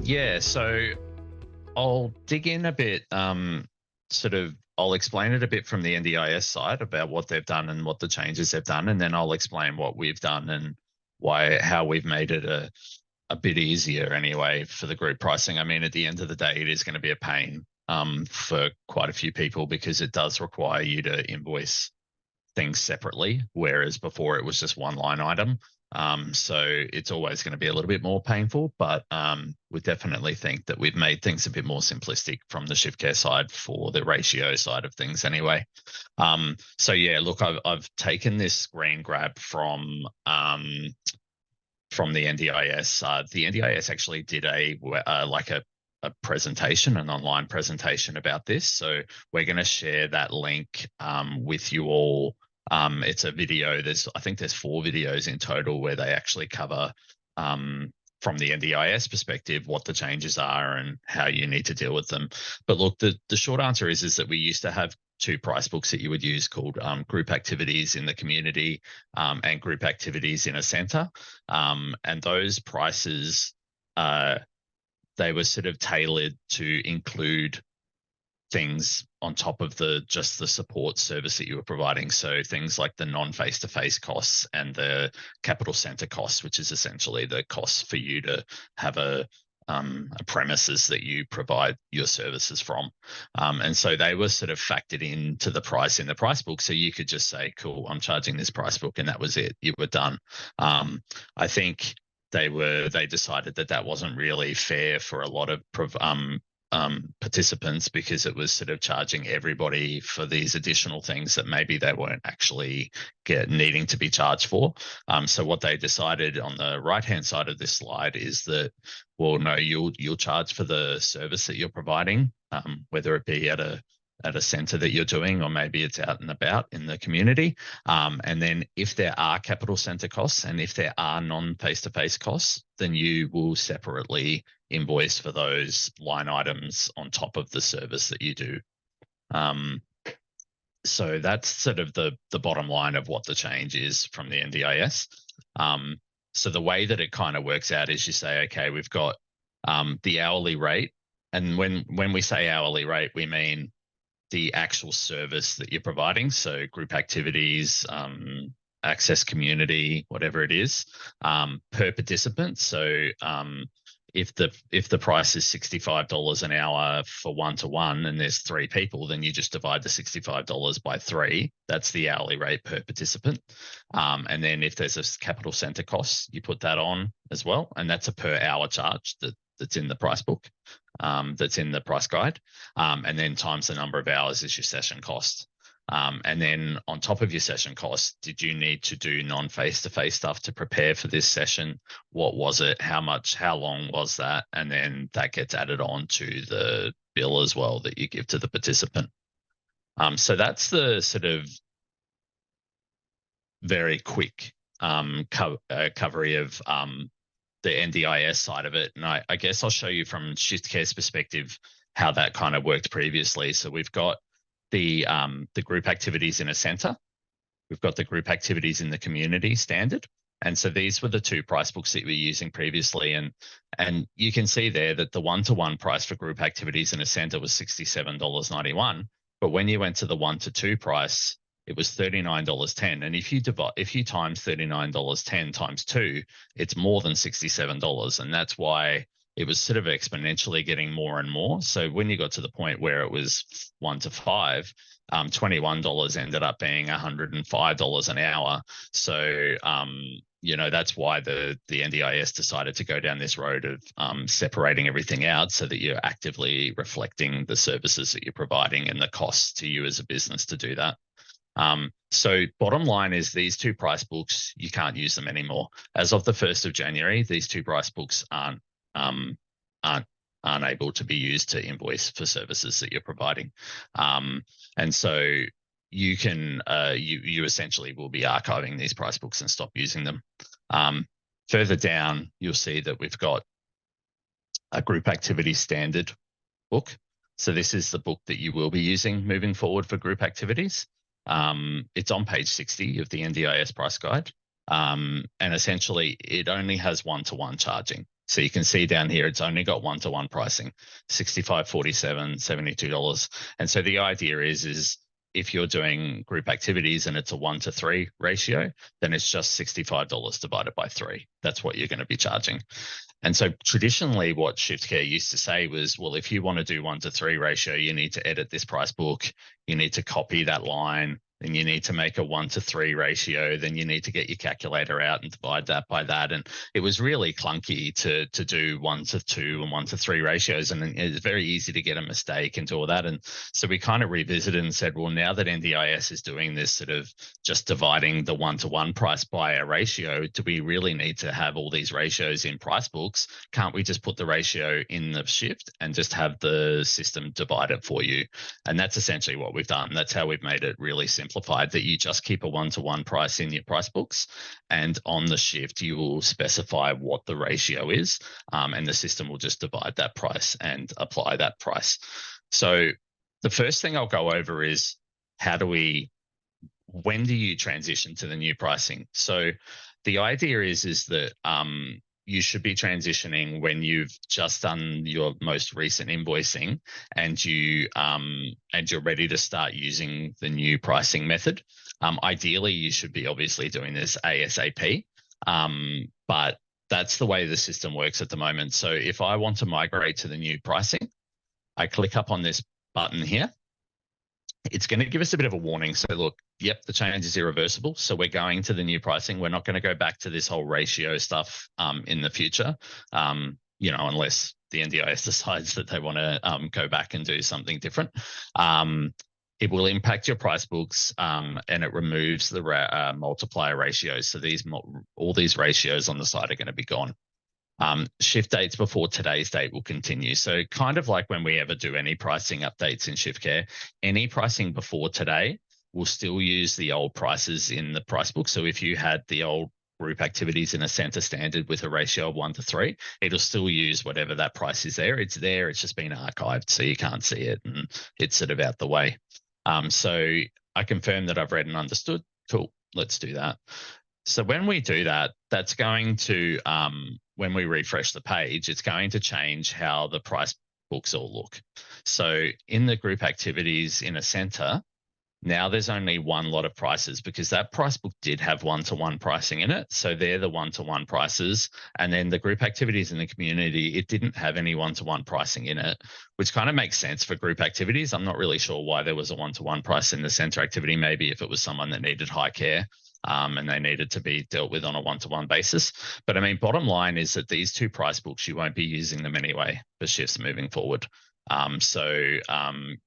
Yeah, so I'll dig in a bit, I'll explain it a bit from the NDIS side about what they've done and what the changes they've done, and then I'll explain what we've done and how we've made it a bit easier anyway for the group pricing. I mean, at the end of the day, it is going to be a pain for quite a few people because it does require you to invoice things separately, whereas before it was just one line item. So it's always going to be a little bit more painful, but we definitely think that we've made things a bit more simplistic from the ShiftCare side for the ratio side of things anyway. So yeah, look, I've taken this screen grab from the NDIS. The NDIS actually did a presentation, an online presentation about this. So we're going to share that link with you all. It's a video. I think there's 4 videos in total where they actually cover from the NDIS perspective what the changes are and how you need to deal with them. But look, the short answer is that we used to have 2 price books that you would use called group activities in the community and group activities in a center. And those prices, they were sort of tailored to include things on top of just the support service that you were providing. So things like the non-face-to-face costs and the capital center costs, which is essentially the costs for you to have a premises that you provide your services from. And so they were sort of factored into the price in the price book. So you could just say, cool, I'm charging this price book, and that was it. You were done. I think they decided that wasn't really fair for a lot of participants because it was sort of charging everybody for these additional things that maybe they weren't actually needing to be charged for. So what they decided on the right-hand side of this slide is that, well, no, you'll charge for the service that you're providing, whether it be at a center that you're doing, or maybe it's out and about in the community. And then if there are capital center costs and if there are non-face-to-face costs, then you will separately invoice for those line items on top of the service that you do. So that's sort of the bottom line of what the change is from the NDIS. So the way that it kind of works out is you say, okay, we've got the hourly rate. And when we say hourly rate, we mean the actual service that you're providing. So group activities, access community, whatever it is, per participant. So if the price is $65 an hour for 1-to-1 and there's 3 people, then you just divide the $65 by 3. That's the hourly rate per participant. And then if there's a capital center cost, you put that on as well. And that's a per hour charge that's in the price book, that's in the price guide. And then times the number of hours is your session cost. And then on top of your session cost, did you need to do non-face-to-face stuff to prepare for this session? What was it? How long was that? And then that gets added on to the bill as well that you give to the participant. So that's the sort of very quick coverage of the NDIS side of it. And I guess I'll show you from ShiftCare's perspective how that kind of worked previously. So we've got the group activities in a center. We've got the group activities in the community standard. And so these were the 2 price books that we were using previously. And you can see there that the 1-to-1 price for group activities in a center was $67.91. But when you went to the 1-to-2 price, it was $39.10. And if you times $39.10 times 2, it's more than $67. And that's why it was sort of exponentially getting more and more. So when you got to the point where it was 1-to-5, $21 ended up being $105 an hour. So, that's why the NDIS decided to go down this road of separating everything out so that you're actively reflecting the services that you're providing and the costs to you as a business to do that. So bottom line is these 2 price books, you can't use them anymore. As of the 1st of January, these 2 price books aren't able to be used to invoice for services that you're providing. And so you can, you essentially will be archiving these price books and stop using them. Further down, you'll see that we've got a group activity standard book. So this is the book that you will be using moving forward for group activities. It's on page 60 of the NDIS price guide. And essentially it only has 1-to-1 charging. So you can see down here, it's only got one-to-one pricing, $65.47, $72. And so the idea is if you're doing group activities and it's a 1-to-3 ratio, then it's just $65 divided by 3. That's what you're going to be charging. And so traditionally what ShiftCare used to say was, well, if you want to do 1-to-3 ratio, you need to edit this price book, you need to copy that line, then you need to make a 1-to-3 ratio, then you need to get your calculator out and divide that by that. And it was really clunky to do 1-to-2 and 1-to-3 ratios. And it's very easy to get a mistake and do all that. And so we kind of revisited and said, well, now that NDIS is doing this sort of just dividing the 1-to-1 price by a ratio, do we really need to have all these ratios in price books? Can't we just put the ratio in the shift and just have the system divide it for you? And that's essentially what we've done. That's how we've made it really simplified, that you just keep a 1-to-1 price in your price books, and on the shift you will specify what the ratio is, and the system will just divide that price and apply that price. So the first thing I'll go over is when do you transition to the new pricing? So the idea is that you should be transitioning when you've just done your most recent invoicing and you're ready to start using the new pricing method. Ideally, you should be obviously doing this ASAP, but that's the way the system works at the moment. So if I want to migrate to the new pricing, I click up on this button here. It's going to give us a bit of a warning. So look, yep, the change is irreversible. So we're going to the new pricing. We're not going to go back to this whole ratio stuff in the future, unless the NDIS decides that they want to go back and do something different. It will impact your price books, and it removes the multiplier ratios. So all these ratios on the side are going to be gone. Shift dates before today's date will continue. So kind of like when we ever do any pricing updates in ShiftCare, any pricing before today will still use the old prices in the price book. So if you had the old group activities in a center standard with a ratio of 1-to-3, it'll still use whatever that price is there. It's there, it's just been archived, so you can't see it and it's sort of out the way. So I confirm that I've read and understood. Cool, let's do that. So when we do that, that's going to, when we refresh the page, it's going to change how the price books all look. So in the group activities in a center, now there's only one lot of prices because that price book did have 1-to-1 pricing in it. So they're the 1-to-1 prices. And then the group activities in the community, it didn't have any 1-to-1 pricing in it, which kind of makes sense for group activities. I'm not really sure why there was a 1-to-1 price in the center activity. Maybe if it was someone that needed high care, and they needed to be dealt with on a 1-to-1 basis. But I mean, bottom line is that these two price books, you won't be using them anyway for shifts moving forward. So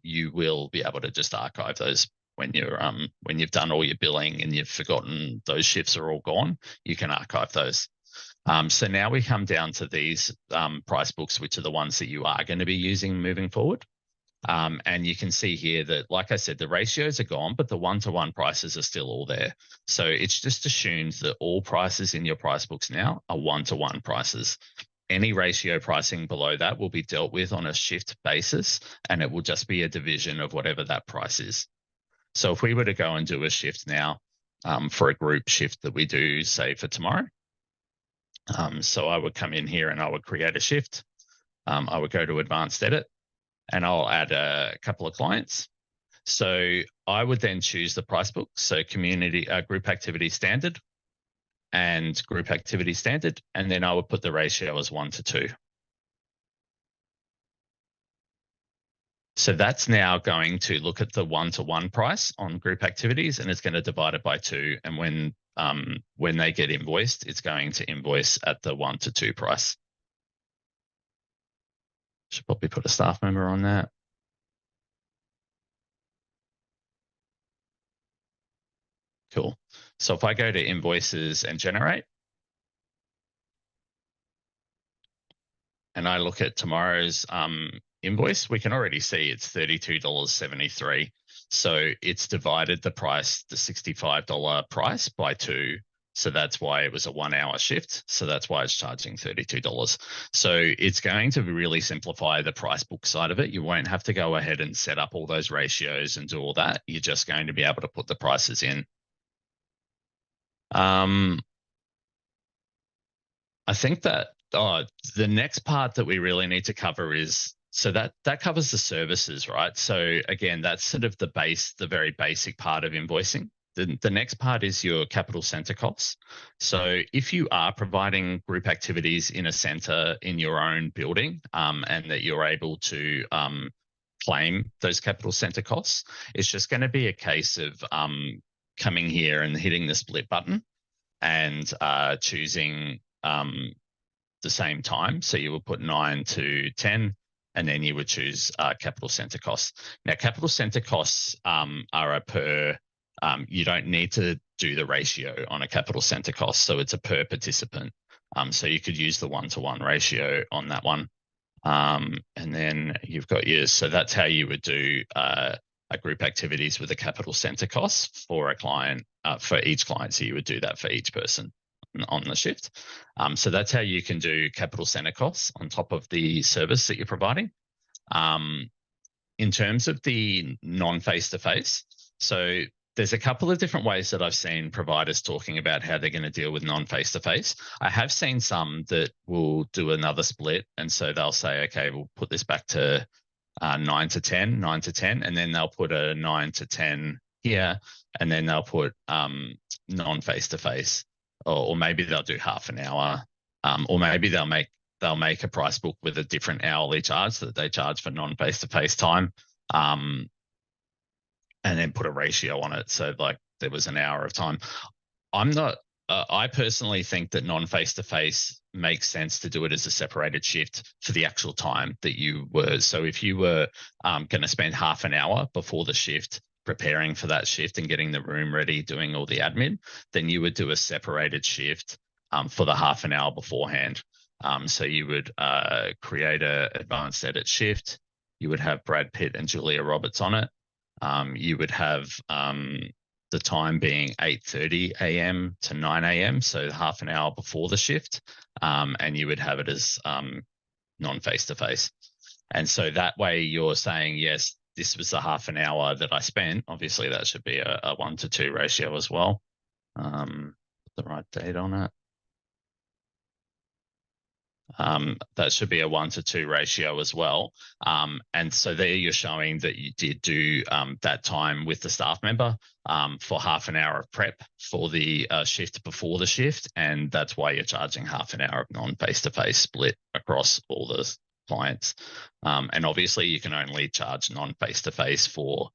you will be able to just archive those when you've done all your billing and you've forgotten those shifts are all gone. You can archive those. So now we come down to these price books, which are the ones that you are going to be using moving forward. And you can see here that, like I said, the ratios are gone, but the 1-to-1 prices are still all there. So it's just assumed that all prices in your price books now are 1-to-1 prices. Any ratio pricing below that will be dealt with on a shift basis, and it will just be a division of whatever that price is. So if we were to go and do a shift now for a group shift that we do, say, for tomorrow, so I would come in here and I would create a shift. I would go to advanced edit, and I'll add a couple of clients. So I would then choose the price book. So group activity standard and group activity standard. And then I would put the ratio as 1-to-2. So that's now going to look at the 1-to-1 price on group activities, and it's going to divide it by 2. And when they get invoiced, it's going to invoice at the 1-to-2 price. Should probably put a staff member on that. Cool. So if I go to invoices and generate, and I look at tomorrow's invoice, we can already see it's $32.73. So it's divided the price, the $65 price, by 2. So that's why it was a 1-hour shift. So that's why it's charging $32. So it's going to really simplify the price book side of it. You won't have to go ahead and set up all those ratios and do all that. You're just going to be able to put the prices in. I think that The next part that we really need to cover is, so that covers the services, right? So again, that's sort of the very basic part of invoicing. The next part is your capital center costs. So if you are providing group activities in a center in your own building, and that you're able to claim those capital center costs, it's just going to be a case of coming here and hitting the split button and choosing the same time. So you will put 9 to 10, and then you would choose capital center costs. Now, capital center costs are a per, you don't need to do the ratio on a capital center cost. So it's a per participant. So you could use the 1-to-1 ratio on that one. And then you've got yours. So that's how you would do a group activities with a capital center cost for a client, for each client. So you would do that for each person on the shift. So that's how you can do capital center costs on top of the service that you're providing. In terms of the non-face-to-face, so there's a couple of different ways that I've seen providers talking about how they're going to deal with non-face-to-face. I have seen some that will do another split, and so they'll say, okay, we'll put this back to 9 to 10, 9 to 10, and then they'll put a 9 to 10 here, and then they'll put non-face-to-face. Or maybe they'll do half an hour, or maybe they'll make a price book with a different hourly charge that they charge for non-face-to-face time, and then put a ratio on it. So like there was an hour of time. I personally think that non-face-to-face makes sense to do it as a separated shift for the actual time that you were. So if you were going to spend half an hour before the shift preparing for that shift and getting the room ready, doing all the admin, then you would do a separated shift for the half an hour beforehand. So you would create a advanced edit shift. You would have Brad Pitt and Julia Roberts on it. You would have the time being 8:30 a.m. to 9 a.m., so half an hour before the shift, and you would have it as non-face-to-face. And so that way you're saying, yes, this was the half an hour that I spent. Obviously, that should be a 1-to-2 ratio as well. Put the right date on it. That should be a 1-to-2 ratio as well. And so there you're showing that you did do that time with the staff member for half an hour of prep for the shift before the shift. And that's why you're charging half an hour of non-face-to-face split across all the clients. And obviously you can only charge non-face-to-face for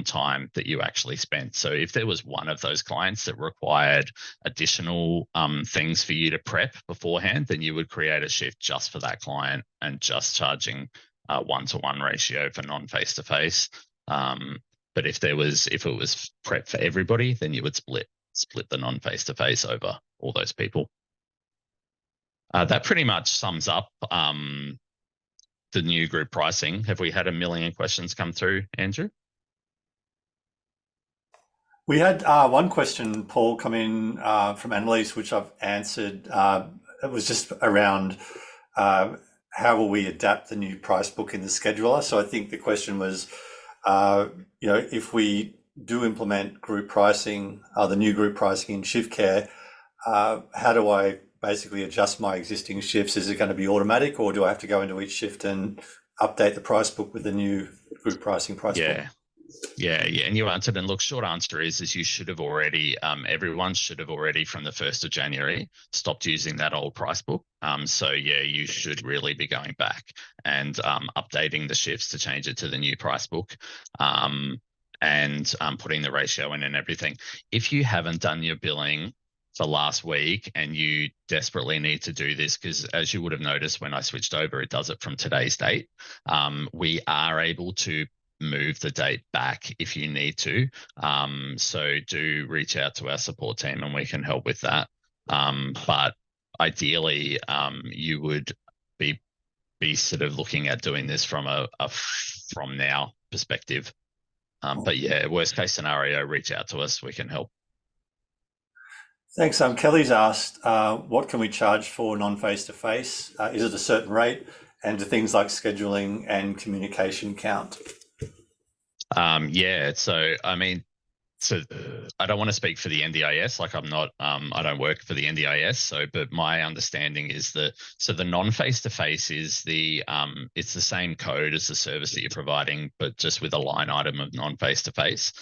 time that you actually spent. So if there was one of those clients that required additional things for you to prep beforehand, then you would create a shift just for that client and just charging 1-to-1 ratio for non-face-to-face. But if it was prep for everybody, then you would split the non-face-to-face over all those people. That pretty much sums up the new group pricing. Have we had 1 million questions come through, Andrew? We had one question, Paul, come in from Annalise, which I've answered. It was just around how will we adapt the new price book in the scheduler? So I think the question was, if we do implement group pricing, the new group pricing in ShiftCare, how do I basically adjust my existing shifts? Is it going to be automatic, or do I have to go into each shift and update the price book with the new group pricing price book? Yeah. And you answered, and look, short answer is you should have already, everyone should have already from the 1st of January stopped using that old price book. So yeah, you should really be going back and updating the shifts to change it to the new price book, and putting the ratio in and everything. If you haven't done your billing for last week and you desperately need to do this, because as you would have noticed when I switched over, it does it from today's date. We are able to move the date back if you need to. So do reach out to our support team and we can help with that. But ideally, you would be sort of looking at doing this from a from now perspective. But yeah, worst case scenario, reach out to us, we can help. Thanks. Kelly's asked, what can we charge for non-face-to-face? Is it a certain rate? And do things like scheduling and communication count? Yeah, so I mean, so I don't want to speak for the NDIS. Like I'm not, I don't work for the NDIS. So, but my understanding is that the non-face-to-face is it's the same code as the service that you're providing, but just with a line item of non-face-to-face.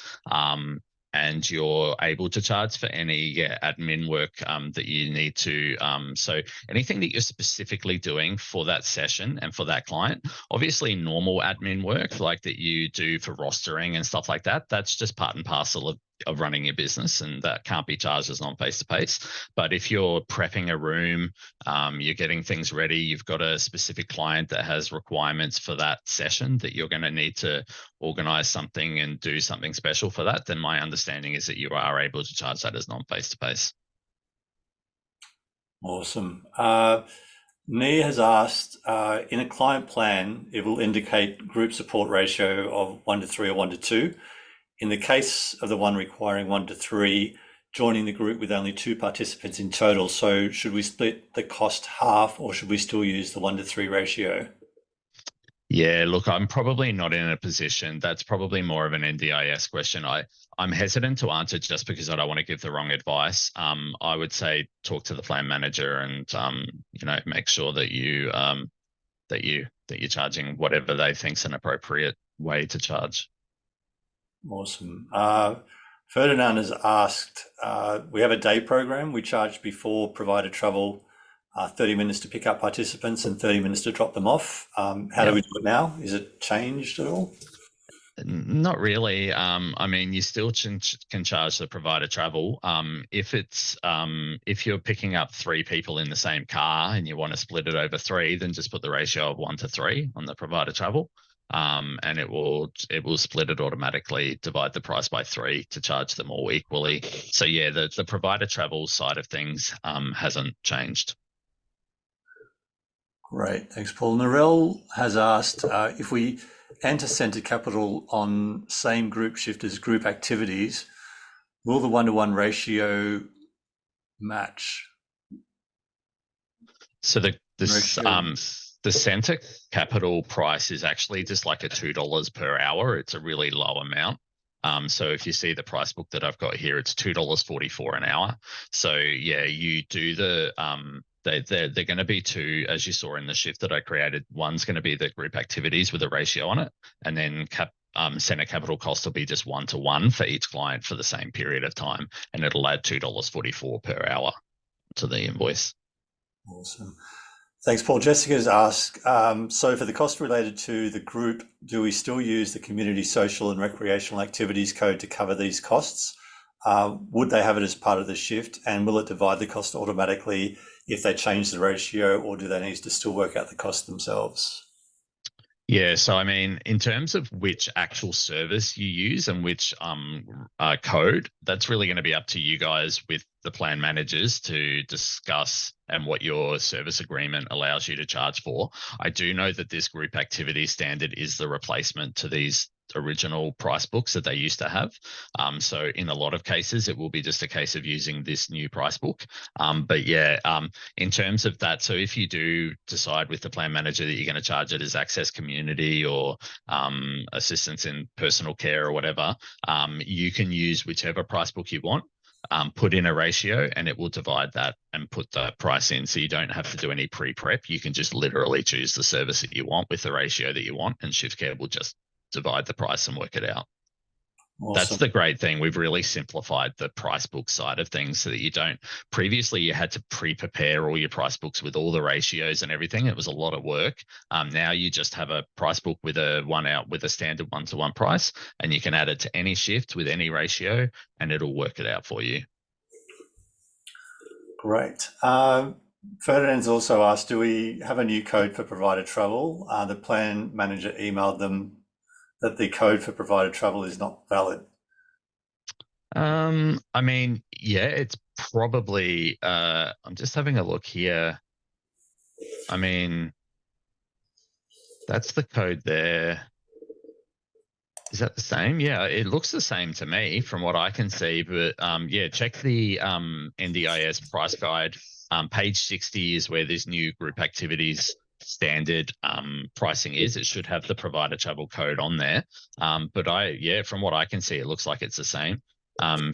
And you're able to charge for any admin work that you need to. So anything that you're specifically doing for that session and for that client, obviously normal admin work like that you do for rostering and stuff like that, that's just part and parcel of running your business, and that can't be charged as non-face-to-face. But if you're prepping a room, you're getting things ready, you've got a specific client that has requirements for that session that you're going to need to organize something and do something special for that, then my understanding is that you are able to charge that as non-face-to-face. Awesome. Nia has asked, in a client plan, it will indicate group support ratio of 1:3 or 1:2. In the case of the one requiring 1:3, joining the group with only 2 participants in total. So should we split the cost half, or should we still use the 1:3 ratio? Yeah, look, I'm probably not in a position. That's probably more of an NDIS question. I'm hesitant to answer just because I don't want to give the wrong advice. I would say talk to the plan manager and make sure that you're charging whatever they think's an appropriate way to charge. Awesome. Ferdinand has asked, we have a day program. We charged before provider travel 30 minutes to pick up participants and 30 minutes to drop them off. How do we do it now? Is it changed at all? Not really. I mean, you still can charge the provider travel. If you're picking up 3 people in the same car and you want to split it over 3, then just put the ratio of 1:3 on the provider travel. And it will split it automatically, divide the price by 3 to charge them all equally. So yeah, the provider travel side of things hasn't changed. Great, thanks, Paul. Narelle has asked, if we enter centre capital on same group shift as group activities, will the 1:1 ratio match? So the centre capital price is actually just like a $2 per hour. It's a really low amount. So if you see the price book that I've got here, it's $2.44 an hour. So yeah, you do they're going to be 2, as you saw in the shift that I created. One's going to be the group activities with a ratio on it, and then centre capital cost will be just 1-to-1 for each client for the same period of time, and it'll add $2.44 per hour to the invoice. Awesome. Thanks, Paul. Jessica's asked, so for the cost related to the group, do we still use the community social and recreational activities code to cover these costs? Would they have it as part of the shift, and will it divide the cost automatically if they change the ratio, or do they need to still work out the cost themselves? Yeah, so I mean, in terms of which actual service you use and which code, that's really going to be up to you guys with the plan managers to discuss and what your service agreement allows you to charge for. I do know that this group activity standard is the replacement to these original price books that they used to have. So in a lot of cases, it will be just a case of using this new price book. But yeah, in terms of that, so if you do decide with the plan manager that you're going to charge it as access community or assistance in personal care or whatever, you can use whichever price book you want. Put in a ratio and it will divide that and put the price in. So you don't have to do any pre-prep. You can just literally choose the service that you want with the ratio that you want, and ShiftCare will just divide the price and work it out. Awesome. That's the great thing. We've really simplified the price book side of things so that you don't, previously you had to pre-prepare all your price books with all the ratios and everything. It was a lot of work. Now you just have a price book with a standard 1-to-1 price, and you can add it to any shift with any ratio and it'll work it out for you. Great. Ferdinand's also asked, do we have a new code for provider travel? The plan manager emailed them that the code for provider travel is not valid. I mean, yeah, it's probably, I'm just having a look here. I mean, that's the code there. Is that the same? Yeah, it looks the same to me from what I can see, but yeah, check the NDIS price guide. Page 60 is where this new group activities standard pricing is. It should have the provider travel code on there. But from what I can see, it looks like it's the same.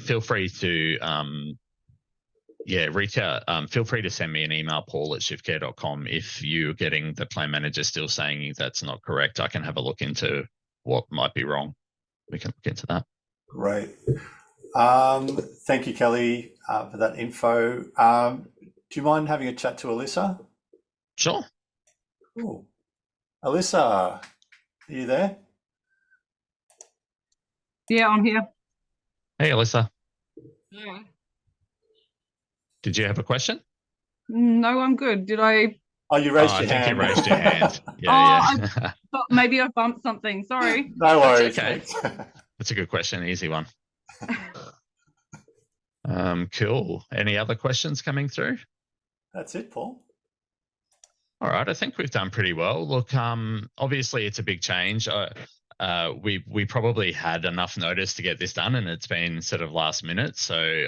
feel free to reach out. Feel free to send me an email, paul@shiftcare.com, if you're getting the plan manager still saying that's not correct. I can have a look into what might be wrong. We can look into that. Great. Thank you, Kelly, for that info. Do you mind having a chat to Alyssa? Sure. Cool. Alyssa, are you there? Yeah, I'm here. Hey, Alyssa. Yeah. Did you have a question? No, I'm good. Did I? Oh, you raised your hand. I think you raised your hand. Yeah, I thought maybe I bumped something. Sorry. No worries. Okay. That's a good question. Easy one. Cool. Any other questions coming through? That's it, Paul. All right. I think we've done pretty well. Look, obviously it's a big change. We probably had enough notice to get this done, and it's been sort of last minute. So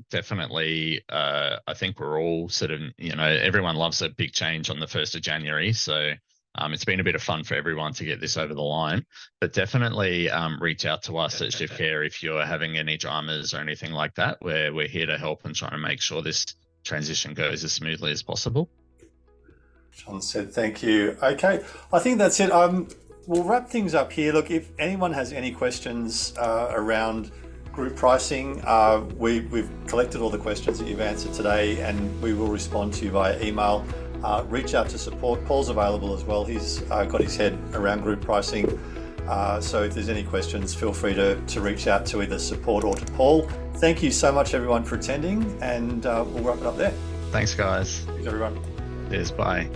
definitely, I think we're all sort of, everyone loves a big change on the 1st of January. So it's been a bit of fun for everyone to get this over the line. But definitely reach out to us at ShiftCare if you're having any dramas or anything like that, where we're here to help and trying to make sure this transition goes as smoothly as possible. John said thank you. Okay, I think that's it. We'll wrap things up here. Look, if anyone has any questions around group pricing, we've collected all the questions that you've answered today, and we will respond to you via email. Reach out to support. Paul's available as well. He's got his head around group pricing. So if there's any questions, feel free to reach out to either support or to Paul. Thank you so much, everyone, for attending, and we'll wrap it up there. Thanks, guys. Thanks, everyone. Cheers. Bye.